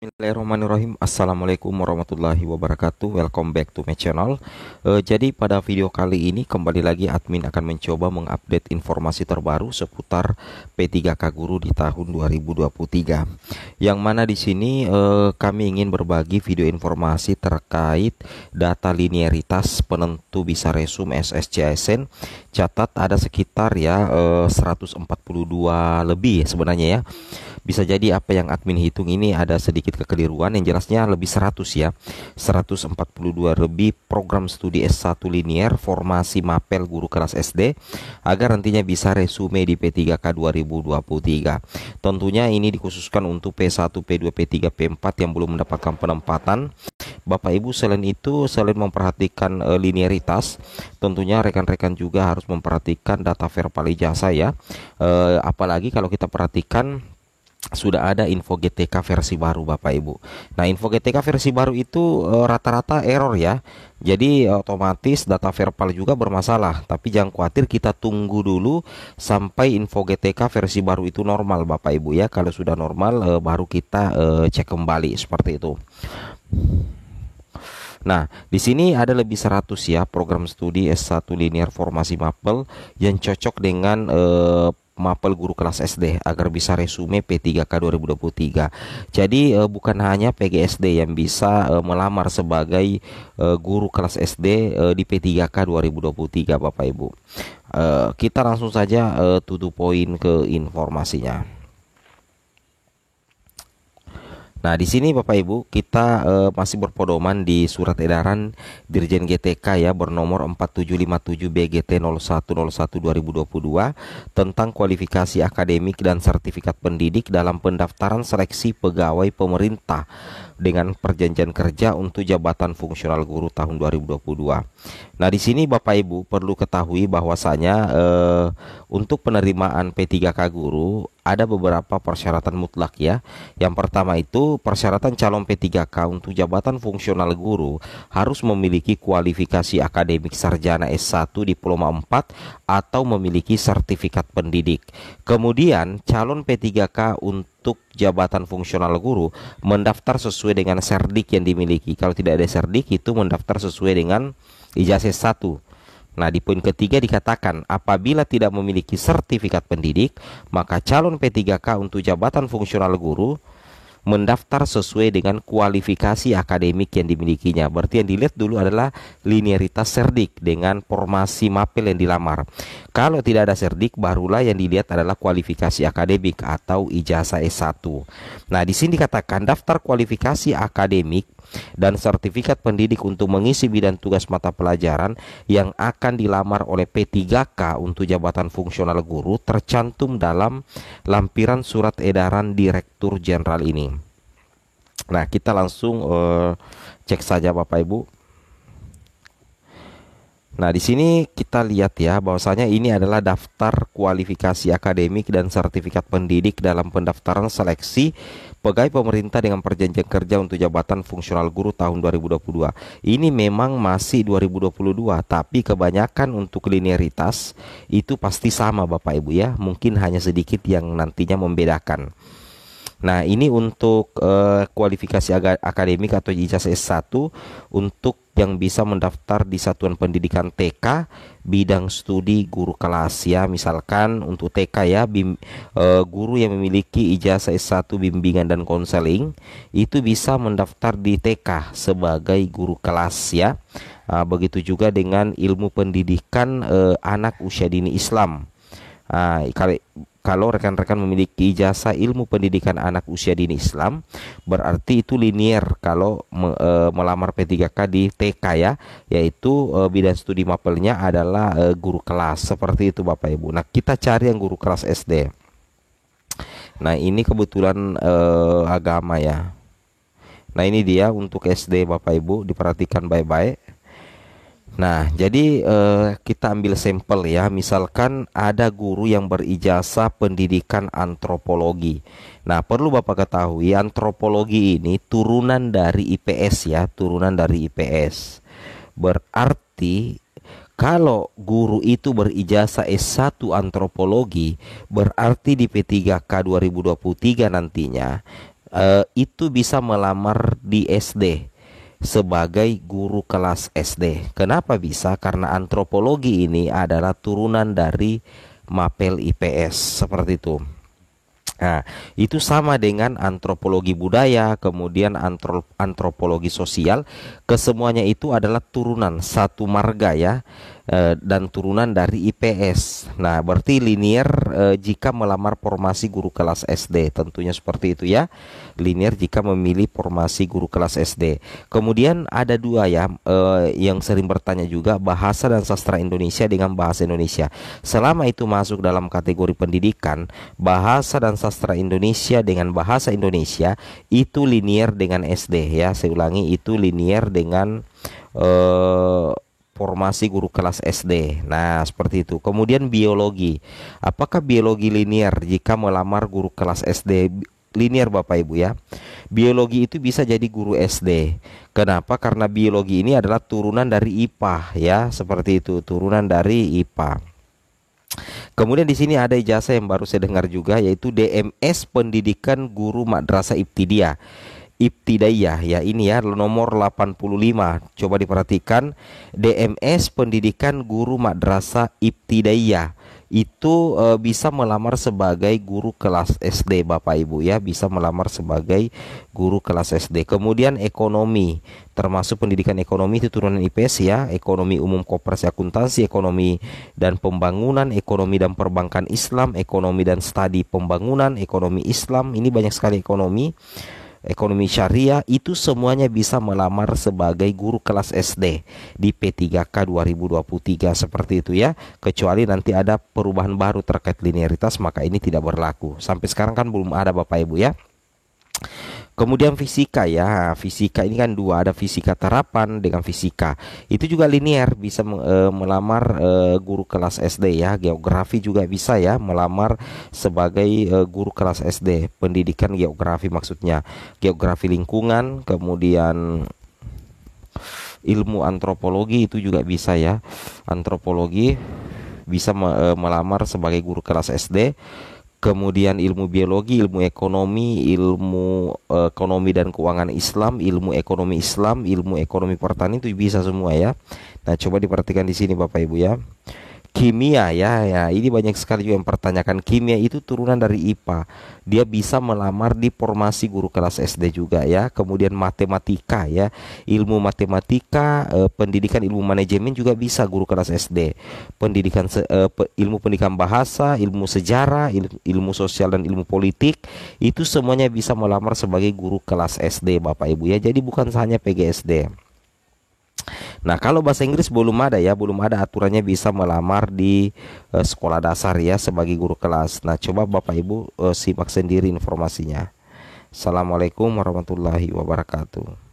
Bismillahirrahmanirrahim. Assalamualaikum warahmatullahi wabarakatuh. Welcome back to my channel. Jadi pada video kali ini kembali lagi admin akan mencoba mengupdate informasi terbaru seputar P3K Guru di tahun 2023. Yang mana di sini kami ingin berbagi video informasi terkait data linearitas penentu bisa resume SSCSN. Catat ada sekitar 142 lebih sebenarnya ya. Bisa jadi apa yang admin hitung ini ada sedikit kekeliruan, yang jelasnya lebih 100 ya. 142 lebih program studi S1 linear formasi mapel guru kelas SD agar nantinya bisa resume di P3K 2023. Tentunya ini dikhususkan untuk P1, P2, P3, P4 yang belum mendapatkan penempatan. Bapak Ibu, selain itu, selain memperhatikan linearitas, tentunya rekan-rekan juga harus memperhatikan data verbal ijazah ya. Apalagi kalau kita perhatikan sudah ada info GTK versi baru Bapak Ibu. Nah, info GTK versi baru itu rata-rata error ya. Jadi otomatis data verbal juga bermasalah. Tapi jangan khawatir, kita tunggu dulu sampai info GTK versi baru itu normal Bapak Ibu ya. Kalau sudah normal baru kita cek kembali seperti itu. Nah, di sini ada lebih 100 ya program studi S1 linear formasi mapel yang cocok dengan mapel guru kelas SD agar bisa resume P3K 2023. Jadi bukan hanya PGSD yang bisa melamar sebagai guru kelas SD di P3K 2023 Bapak Ibu. Kita langsung saja to the point ke informasinya. Nah, di sini Bapak Ibu kita masih berpedoman di surat edaran Dirjen GTK ya bernomor 4757 BGT 0101 2022 tentang kualifikasi akademik dan sertifikat pendidik dalam pendaftaran seleksi pegawai pemerintah dengan perjanjian kerja untuk jabatan fungsional guru tahun 2022. Nah, di sini Bapak Ibu perlu ketahui bahwasanya untuk penerimaan P3K guru ada beberapa persyaratan mutlak ya. Yang pertama itu persyaratan calon P3K untuk jabatan fungsional guru harus memiliki kualifikasi akademik sarjana S1 diploma 4 atau memiliki sertifikat pendidik. Kemudian calon P3K untuk jabatan fungsional guru mendaftar sesuai dengan serdik yang dimiliki. Kalau tidak ada serdik itu mendaftar sesuai dengan ijazah S1. Nah, di poin ketiga dikatakan apabila tidak memiliki sertifikat pendidik, maka calon P3K untuk jabatan fungsional guru mendaftar sesuai dengan kualifikasi akademik yang dimilikinya. Berarti yang dilihat dulu adalah linearitas serdik dengan formasi mapel yang dilamar. Kalau tidak ada serdik, barulah yang dilihat adalah kualifikasi akademik atau ijazah S1. Nah, di sini dikatakan daftar kualifikasi akademik dan sertifikat pendidik untuk mengisi bidang tugas mata pelajaran yang akan dilamar oleh P3K untuk jabatan fungsional guru tercantum dalam lampiran surat edaran Direktur Jenderal ini. Nah, kita langsung cek saja Bapak Ibu. Nah, di sini kita lihat ya bahwasanya ini adalah daftar kualifikasi akademik dan sertifikat pendidik dalam pendaftaran seleksi pegawai pemerintah dengan perjanjian kerja untuk jabatan fungsional guru tahun 2022. Ini memang masih 2022, tapi kebanyakan untuk linearitas itu pasti sama Bapak Ibu ya. Mungkin hanya sedikit yang nantinya membedakan. Nah, ini untuk kualifikasi akademik atau ijazah S1 untuk yang bisa mendaftar di satuan pendidikan TK bidang studi guru kelas ya. Misalkan untuk TK ya guru yang memiliki ijazah S1 bimbingan dan konseling itu bisa mendaftar di TK sebagai guru kelas ya. Begitu juga dengan ilmu pendidikan anak usia dini Islam. Kalau rekan-rekan memiliki ijazah ilmu pendidikan anak usia dini Islam, berarti itu linear kalau melamar P3K di TK ya, yaitu bidang studi mapelnya adalah guru kelas. Seperti itu Bapak Ibu. Nah, kita cari yang guru kelas SD. Nah, ini kebetulan agama ya. Nah, ini dia untuk SD Bapak Ibu, diperhatikan baik-baik. Nah, jadi kita ambil sampel ya. Misalkan ada guru yang berijazah pendidikan antropologi. Nah, perlu Bapak ketahui antropologi ini turunan dari IPS ya, turunan dari IPS. Berarti kalau guru itu berijazah S1 antropologi, berarti di P3K 2023 nantinya itu bisa melamar di SD sebagai guru kelas SD. Kenapa bisa? Karena antropologi ini adalah turunan dari mapel IPS seperti itu. Nah, itu sama dengan antropologi budaya, kemudian antropologi sosial, kesemuanya itu adalah turunan satu marga ya, dan turunan dari IPS. Nah, berarti linier jika melamar formasi guru kelas SD, tentunya seperti itu ya. Linier jika memilih formasi guru kelas SD. Kemudian ada dua ya, yang sering bertanya juga, bahasa dan sastra Indonesia dengan bahasa Indonesia. Selama itu masuk dalam kategori pendidikan, bahasa dan sastra Indonesia dengan bahasa Indonesia itu linier dengan SD ya. Saya ulangi, itu linier dengan formasi guru kelas SD. Nah, seperti itu. Kemudian biologi. Apakah biologi linier jika melamar guru kelas SD? Linier Bapak Ibu ya. Biologi itu bisa jadi guru SD. Kenapa? Karena biologi ini adalah turunan dari IPA ya, seperti itu, turunan dari IPA. Kemudian di sini ada ijazah yang baru saya dengar juga, yaitu DMS Pendidikan Guru Madrasah Ibtidaiyah ya, ini ya nomor 85. Coba diperhatikan, DMS Pendidikan Guru Madrasah Ibtidaiyah itu bisa melamar sebagai guru kelas SD Bapak Ibu ya, bisa melamar sebagai guru kelas SD. Kemudian ekonomi, termasuk pendidikan ekonomi itu turunan IPS ya, ekonomi umum, koperasi, akuntansi, ekonomi dan pembangunan, ekonomi dan perbankan Islam, ekonomi dan studi pembangunan, ekonomi Islam, ini banyak sekali ekonomi. Ekonomi syariah itu semuanya bisa melamar sebagai guru kelas SD di P3K 2023 seperti itu ya. Kecuali nanti ada perubahan baru terkait linearitas, maka ini tidak berlaku. Sampai sekarang kan belum ada Bapak Ibu ya. Kemudian fisika ya, fisika ini kan dua, ada fisika terapan dengan fisika. Itu juga linier, bisa melamar guru kelas SD ya. Geografi juga bisa ya, melamar sebagai guru kelas SD, pendidikan geografi maksudnya. Geografi lingkungan, kemudian ilmu antropologi itu juga bisa ya. Antropologi bisa melamar sebagai guru kelas SD. Kemudian ilmu biologi, ilmu ekonomi, ilmu ekonomi dan keuangan Islam, ilmu ekonomi pertanian itu bisa semua ya. Nah, coba diperhatikan di sini Bapak Ibu ya. Kimia ya, ini banyak sekali juga yang pertanyakan. Kimia itu turunan dari IPA, dia bisa melamar di formasi guru kelas SD juga ya. Kemudian matematika ya, ilmu matematika, pendidikan ilmu manajemen juga bisa guru kelas SD. Ilmu pendidikan bahasa, ilmu sejarah, ilmu sosial dan ilmu politik itu semuanya bisa melamar sebagai guru kelas SD Bapak Ibu ya. Jadi bukan hanya PGSD. Nah, kalau bahasa Inggris belum ada ya, belum ada aturannya bisa melamar di sekolah dasar ya sebagai guru kelas. Nah, coba Bapak Ibu simak sendiri informasinya. Assalamualaikum warahmatullahi wabarakatuh.